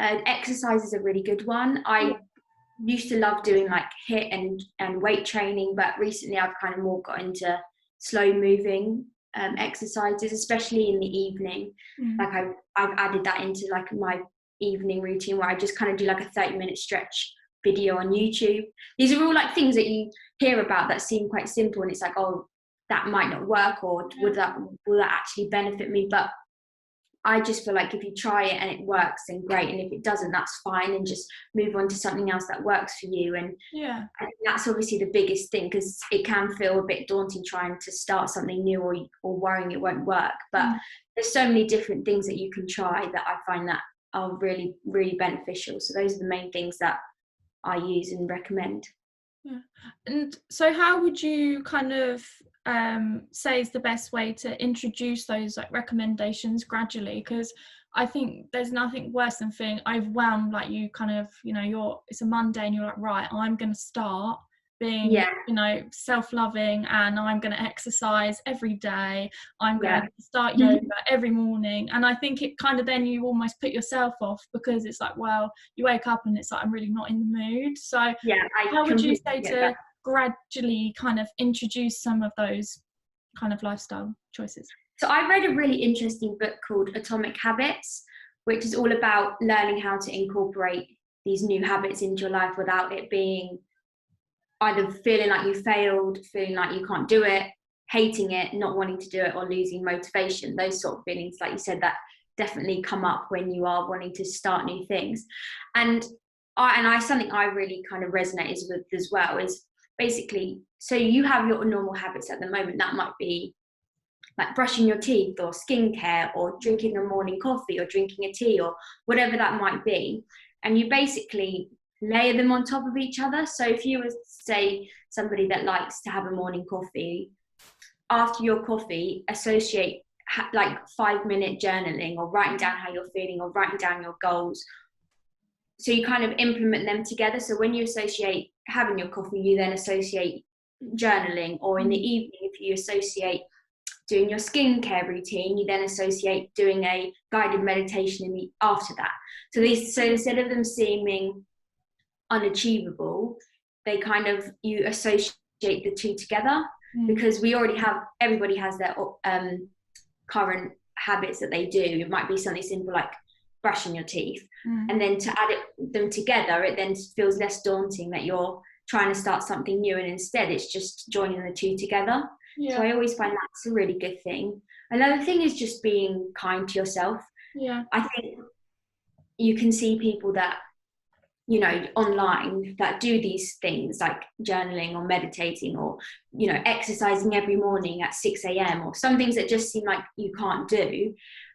Exercise is a really good one. I used to love doing like HIIT and weight training, but recently I've kind of more got into slow moving exercises, especially in the evening. Like I've added that into like my evening routine, where I just kind of do like a 30-minute stretch video on YouTube. These are all like things that you hear about that seem quite simple, and it's like, oh, that might not work, or will that actually benefit me? But I just feel like if you try it and it works, then great. And if it doesn't, that's fine. And just move on to something else that works for you. And I think that's obviously the biggest thing, because it can feel a bit daunting trying to start something new, or worrying it won't work. But there's so many different things that you can try that I find that are really, really beneficial. So those are the main things that I use and recommend. Yeah. And so how would you kind of say is the best way to introduce those like recommendations gradually? Because I think there's nothing worse than feeling overwhelmed, like you kind of, you know, it's a Monday and you're like, right, I'm going to start being, you know, self-loving, and I'm going to exercise every day. I'm going to start yoga every morning. And I think it kind of, then you almost put yourself off, because it's like, well, you wake up and it's like, I'm really not in the mood. So how would you say to gradually kind of introduce some of those kind of lifestyle choices? So I read a really interesting book called Atomic Habits, which is all about learning how to incorporate these new habits into your life without it being either feeling like you failed, feeling like you can't do it, hating it, not wanting to do it, or losing motivation. Those sort of feelings, like you said, that definitely come up when you are wanting to start new things. And something I really kind of resonated with as well is basically, so you have your normal habits at the moment. That might be like brushing your teeth, or skincare, or drinking a morning coffee, or drinking a tea, or whatever that might be. And you basically layer them on top of each other. So if you were, say, somebody that likes to have a morning coffee, after your coffee, associate like 5-minute journaling, or writing down how you're feeling, or writing down your goals. So you kind of implement them together. So when you associate having your coffee, you then associate journaling, or in the evening, if you associate doing your skincare routine, you then associate doing a guided meditation after that. So instead of them seeming unachievable, they kind of, you associate the two together, because everybody has their current habits that they do. It might be something simple like brushing your teeth, and then to add them together, it then feels less daunting that you're trying to start something new, and instead it's just joining the two together. So I always find that's a really good thing. Another thing is just being kind to yourself. I think you can see people that, you know, online, that do these things like journaling or meditating, or, you know, exercising every morning at 6 a.m, or some things that just seem like you can't do.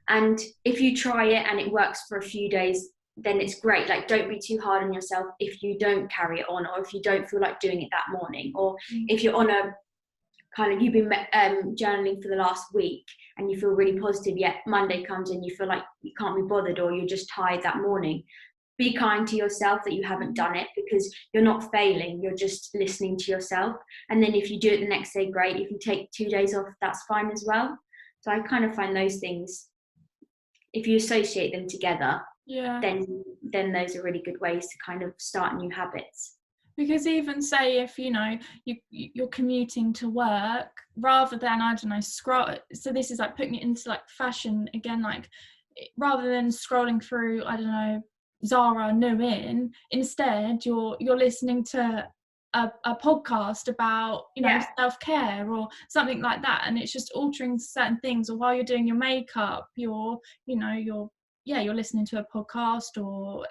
And if you try it and it works for a few days, then it's great. Like, don't be too hard on yourself if you don't carry it on, or if you don't feel like doing it that morning, or if you're on a kind of, you've been journaling for the last week and you feel really positive, yet Monday comes and you feel like you can't be bothered, or you're just tired that morning. Be kind to yourself that you haven't done it, because you're not failing, you're just listening to yourself. And then if you do it the next day, great. If you take 2 days off, that's fine as well. So I kind of find those things, if you associate them together, then those are really good ways to kind of start new habits. Because even say if, you know, you're commuting to work, rather than, I don't know, scroll, so this is like putting it into like fashion again, like rather than scrolling through, I don't know, Zara new in, instead you're listening to a podcast about, you know, self-care or something like that, and it's just altering certain things. Or while you're doing your makeup, you're listening to a podcast, or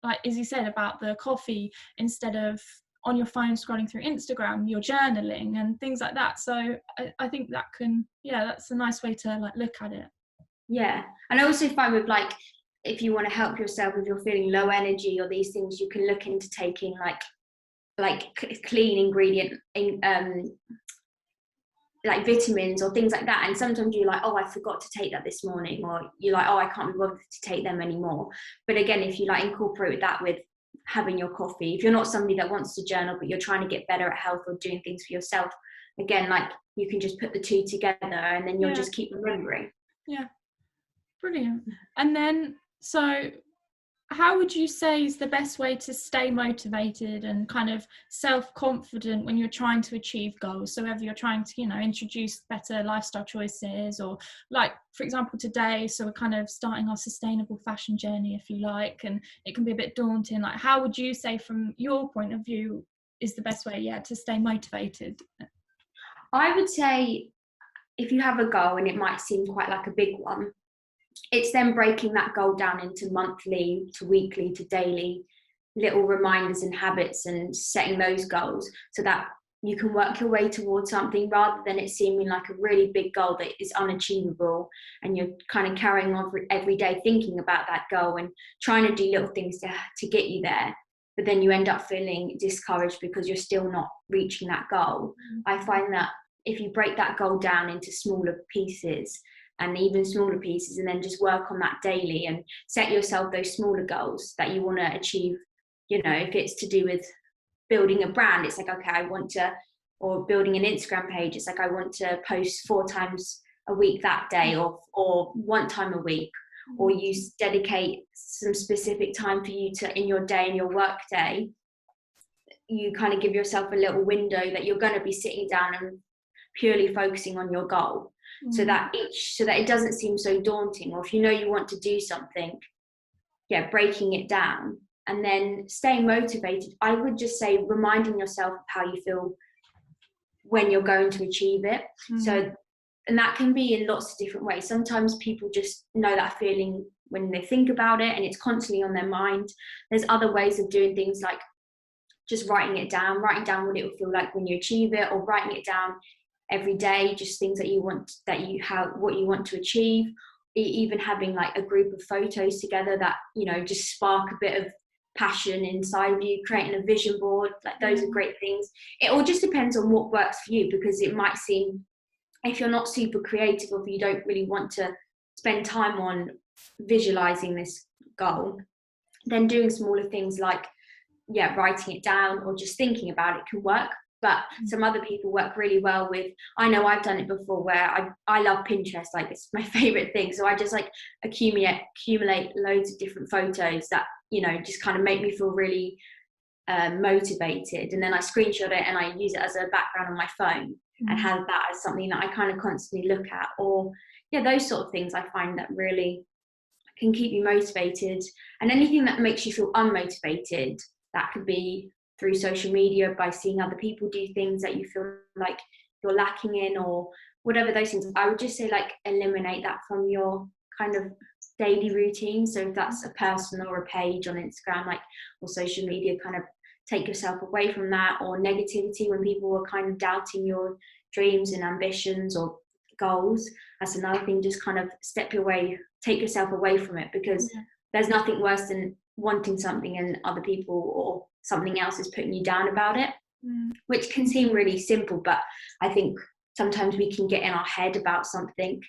like as you said about the coffee, instead of on your phone scrolling through Instagram, you're journaling and things like that. So I think that that's a nice way to like look at it. And I also find with, like, if you want to help yourself, if you're feeling low energy or these things, you can look into taking like clean ingredient like vitamins or things like that. And sometimes you're like, oh, I forgot to take that this morning, or you're like, oh, I can't be bothered to take them anymore. But again, if you like incorporate that with having your coffee, if you're not somebody that wants to journal but you're trying to get better at health or doing things for yourself, again, like, you can just put the two together, and then you'll just keep remembering. Brilliant. And then, so how would you say is the best way to stay motivated and kind of self-confident when you're trying to achieve goals? So whether you're trying to, introduce better lifestyle choices, or like, for example, today, so we're kind of starting our sustainable fashion journey, if you like, and it can be a bit daunting. Like, how would you say from your point of view is the best way, to stay motivated? I would say if you have a goal and it might seem quite like a big one, it's then breaking that goal down into monthly to weekly to daily little reminders and habits, and setting those goals so that you can work your way towards something, rather than it seeming like a really big goal that is unachievable, and you're kind of carrying on every day thinking about that goal and trying to do little things to get you there, but then you end up feeling discouraged because you're still not reaching that goal. I find that if you break that goal down into smaller pieces, and even smaller pieces, and then just work on that daily and set yourself those smaller goals that you want to achieve. If it's to do with building a brand, it's like, okay, I want to, or building an Instagram page, it's like, I want to post 4 times a week that day, or 1 time a week, or you dedicate some specific time for you to, in your day, in your work day, you kind of give yourself a little window that you're going to be sitting down and purely focusing on your goal. So that it doesn't seem so daunting. Or if you want to do something, breaking it down and then staying motivated. I would just say reminding yourself of how you feel when you're going to achieve it. So, and that can be in lots of different ways. Sometimes people just know that feeling when they think about it and it's constantly on their mind. There's other ways of doing things, like just writing down what it will feel like when you achieve it, or writing it down every day, just things that you want to achieve. Even having like a group of photos together that just spark a bit of passion inside of you, creating a vision board, like those are great things. It all just depends on what works for you, because it might seem, if you're not super creative, or if you don't really want to spend time on visualizing this goal, then doing smaller things like writing it down or just thinking about it can work. But some other people work really well with, I know I've done it before, where I love Pinterest, like it's my favorite thing. So I just like accumulate loads of different photos that, just kind of make me feel really motivated. And then I screenshot it and I use it as a background on my phone and have that as something that I kind of constantly look at. Or those sort of things I find that really can keep you motivated. And anything that makes you feel unmotivated, that could be through social media, by seeing other people do things that you feel like you're lacking in, or whatever those things. I would just say, like, eliminate that from your kind of daily routine. So if that's a person or a page on Instagram, like, or social media, kind of take yourself away from that. Or negativity, when people are kind of doubting your dreams and ambitions or goals, that's another thing. Just kind of take yourself away from it, because there's nothing worse than wanting something and other people or something else is putting you down about it, which can seem really simple, but I think sometimes we can get in our head about something,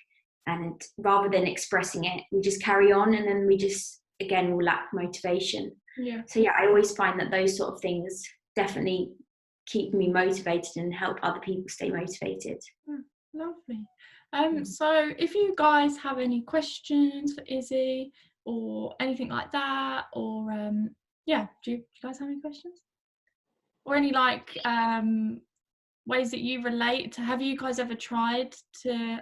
and rather than expressing it, we just carry on, and then we just, again, will lack motivation. So I always find that those sort of things definitely keep me motivated and help other people stay motivated. Lovely. So if you guys have any questions for Izzy or anything like that, or do you guys have any questions, or any like ways that you relate to? Have you guys ever tried to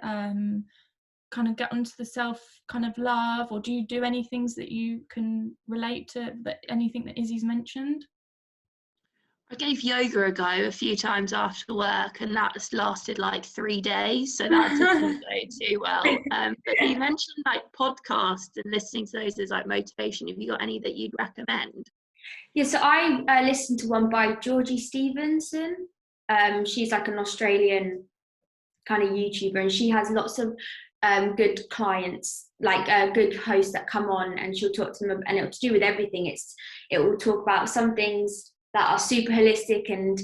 kind of get onto the self kind of love, or do you do any things that you can relate to, anything that Izzy's mentioned? I gave yoga a go a few times after work, and that's lasted like 3 days, so that didn't go too well. But you mentioned like podcasts and listening to those as like motivation. Have you got any that you'd recommend? So I listened to one by Georgie Stevenson. She's like an Australian kind of YouTuber, and she has lots of good clients, like good hosts that come on, and she'll talk to them, and it'll to do with everything. It will talk about some things that are super holistic and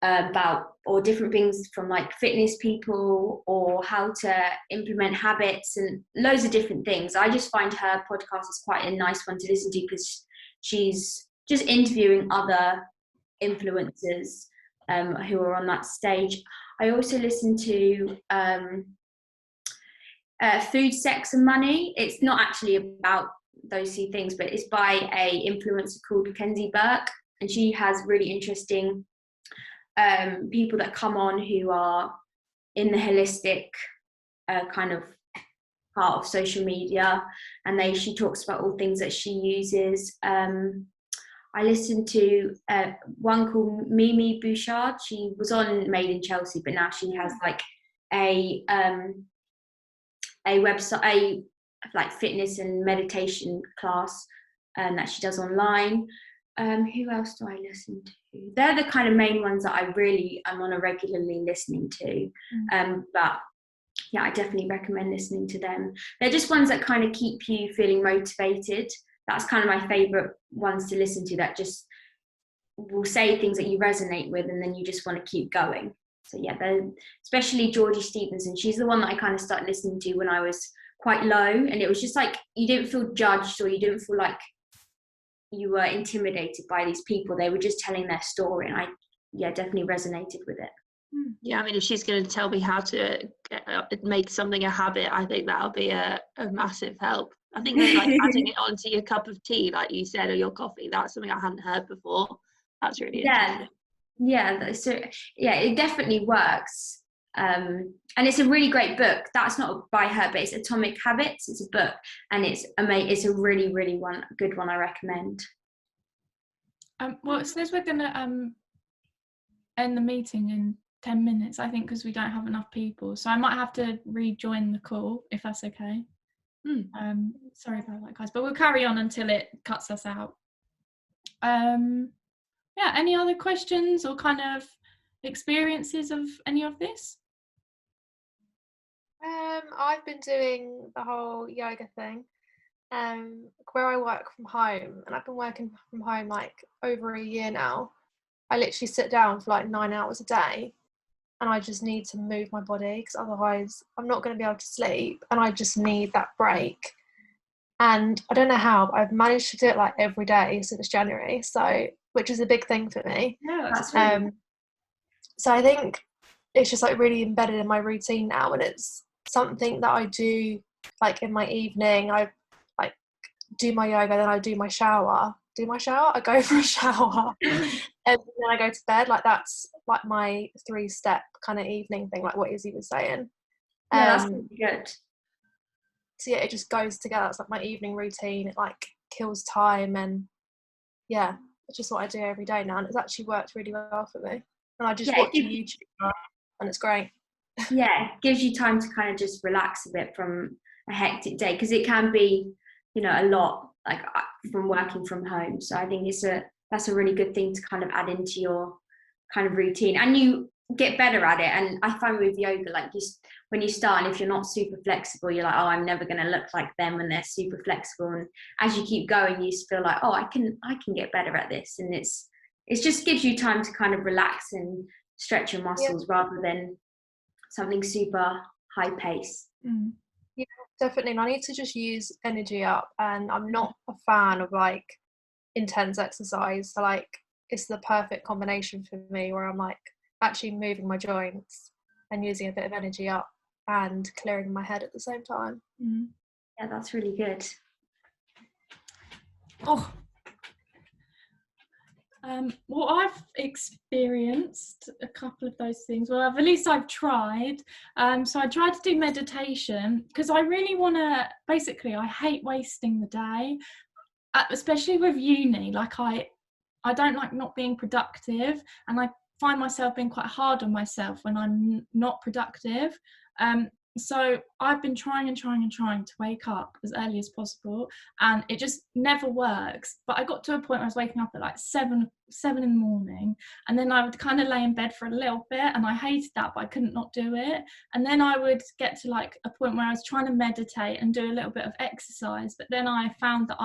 about, or different things from like fitness people, or how to implement habits, and loads of different things. I just find her podcast is quite a nice one to listen to, because she's just interviewing other influencers who are on that stage. I also listen to Food, Sex and Money. It's not actually about those two things, but it's by a influencer called Kenzie Burke, and she has really interesting people that come on who are in the holistic kind of part of social media, and she talks about all things that she uses. I listened to one called Mimi Bouchard. She was on Made in Chelsea, but now she has like a website, a like fitness and meditation class that she does online. Who else do I listen to? They're the kind of main ones that I'm on a regularly listening to. But yeah, I definitely recommend listening to them. They're just ones that kind of keep you feeling motivated. That's kind of my favorite ones to listen to, that just will say things that you resonate with and then you just want to keep going. So yeah, especially Georgie Stevenson. She's the one that I kind of started listening to when I was quite low, and it was just like you didn't feel judged, or you didn't feel like you were intimidated by these people. They were just telling their story, and I definitely resonated with it. Yeah, I mean, if she's going to tell me how to make something a habit, I think that'll be a massive help. I think that, like, adding it onto your cup of tea, like you said, or your coffee, that's something I hadn't heard before. That's really interesting. So it definitely works. And it's a really great book. That's not by her, but it's Atomic Habits. It's a book, and it's amazing. It's a really, really good one. I recommend. Well, it says we're gonna end the meeting in 10 minutes, I think, because we don't have enough people. So I might have to rejoin the call if that's okay. Sorry about that, guys, but we'll carry on until it cuts us out. Any other questions or kind of experiences of any of this? I've been doing the whole yoga thing where I work from home, and I've been working from home like over a year now. I literally sit down for like 9 hours a day, and I just need to move my body, because otherwise I'm not going to be able to sleep, and I just need that break. And I don't know how, but I've managed to do it like every day since January, so, which is a big thing for me. Yeah, that's really so I think it's just like really embedded in my routine now, and it's something that I do like in my evening. I like do my yoga, then I do my shower. I go for a shower, and then I go to bed. Like that's like my 3-step kind of evening thing, like what Izzy was saying. Yeah, that's really good. So yeah, it just goes together. It's like my evening routine. It like kills time, and yeah, it's just what I do every day now, and it's actually worked really well for me. And I just watch YouTube, and it's great. Yeah, it gives you time to kind of just relax a bit from a hectic day, because it can be, a lot, like from working from home. So I think that's a really good thing to kind of add into your kind of routine, and you get better at it. And I find with yoga, like when you start, and if you're not super flexible, you're like, oh, I'm never going to look like them when they're super flexible. And as you keep going, you feel like, oh, I can get better at this. And it just gives you time to kind of relax and stretch your muscles, rather than something super high pace. Yeah, definitely. And I need to just use energy up, and I'm not a fan of like intense exercise. So like it's the perfect combination for me, where I'm like actually moving my joints and using a bit of energy up and clearing my head at the same time. Yeah, that's really good. Well, I've experienced a couple of those things. Well, at least I've tried. So I tried to do meditation, because I really want to, basically, I hate wasting the day, especially with uni. Like I don't like not being productive, and I find myself being quite hard on myself when I'm not productive. So I've been trying to wake up as early as possible, and it just never works. But I got to a point where I was waking up at like 7 in the morning, and then I would kind of lay in bed for a little bit, and I hated that, but I couldn't not do it. And then I would get to like a point where I was trying to meditate and do a little bit of exercise, but then I found that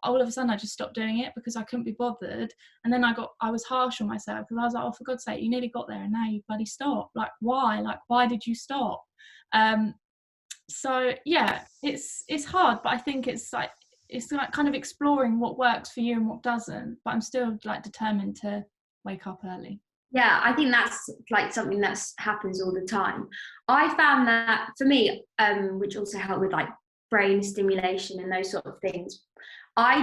all of a sudden I just stopped doing it because I couldn't be bothered. And then I was harsh on myself, because I was like, oh, for God's sake, you nearly got there and now you bloody stopped. Like why did you stop? So yeah, it's hard, but I think it's like kind of exploring what works for you and what doesn't, but I'm still like determined to wake up early. Yeah, I think that's like something that happens all the time. I found that for me, which also helped with like brain stimulation and those sort of things. I